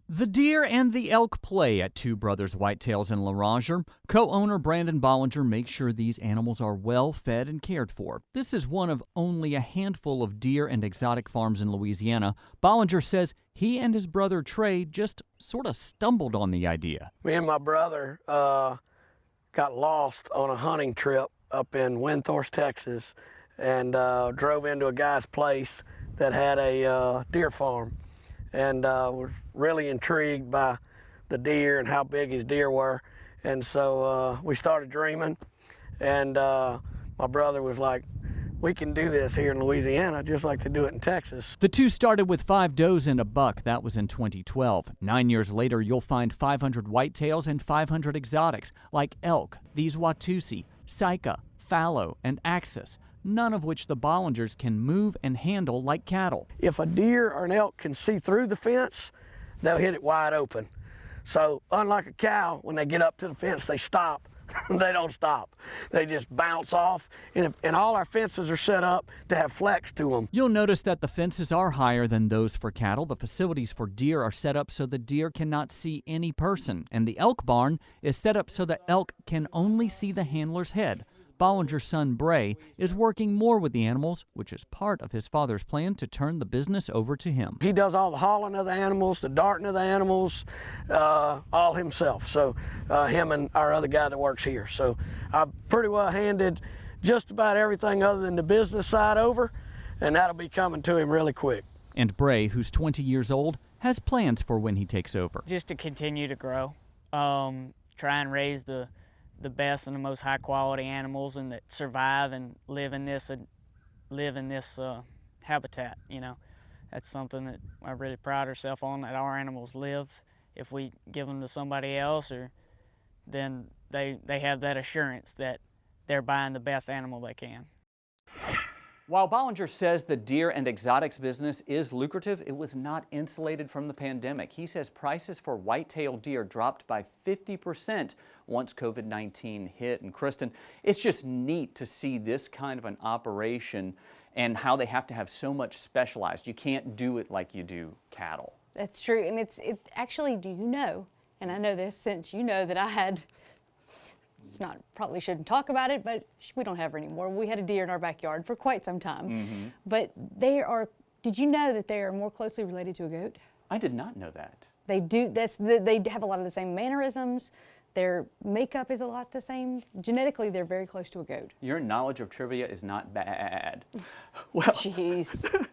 The deer and the elk play at Two Brothers Whitetails in La Ranger. Co-owner Brandon Bollinger makes sure these animals are well fed and cared for. This is one of only a handful of deer and exotic farms in Louisiana. Bollinger says he and his brother Trey just sort of stumbled on the idea. Me and my brother got lost on a hunting trip up in Windthorst, Texas, and drove into a guy's place that had a deer farm, and was really intrigued by the deer and how big his deer were. And so we started dreaming, and my brother was like, we can do this here in Louisiana just like they do it in Texas. The two started with 5 does and a buck. That was in 2012. 9 years later, you'll find 500 whitetails and 500 exotics like elk, these Watusi, Sika, fallow, and axis, none of which the Bollingers can move and handle like cattle. If a deer or an elk can see through the fence, they'll hit it wide open. So unlike a cow, when they get up to the fence, they stop. They don't stop. They just bounce off, and all our fences are set up to have flex to them. You'll notice that the fences are higher than those for cattle. The facilities for deer are set up so the deer cannot see any person, and the elk barn is set up so the elk can only see the handler's head. Bollinger's son Bray is working more with the animals, which is part of his father's plan to turn the business over to him. He does all the hauling of the animals, the darting of the animals, all himself. So him and our other guy that works here. So I've pretty well handed just about everything other than the business side over, and that'll be coming to him really quick. And Bray, who's 20 years old, has plans for when he takes over. Just to continue to grow, try and raise the best and the most high quality animals and that survive and live in this habitat. You know, that's something that I really pride ourselves on, that our animals live. If we give them to somebody else, then they have that assurance that they're buying the best animal they can. While Bollinger says the deer and exotics business is lucrative, it was not insulated from the pandemic. He says prices for white-tailed deer dropped by 50% once COVID-19 hit. And Kristen, it's just neat to see this kind of an operation and how they have to have so much specialized. You can't do it like you do cattle. That's true, and it's actually, do you know, and I know this since you know that I had, it's not, probably shouldn't talk about it, but we don't have her anymore. We had a deer in our backyard for quite some time. Mm-hmm. But they are, did you know that they are more closely related to a goat? I did not know that. They do, they have a lot of the same mannerisms. Their makeup is a lot the same. Genetically, they're very close to a goat. Your knowledge of trivia is not bad. Well, jeez.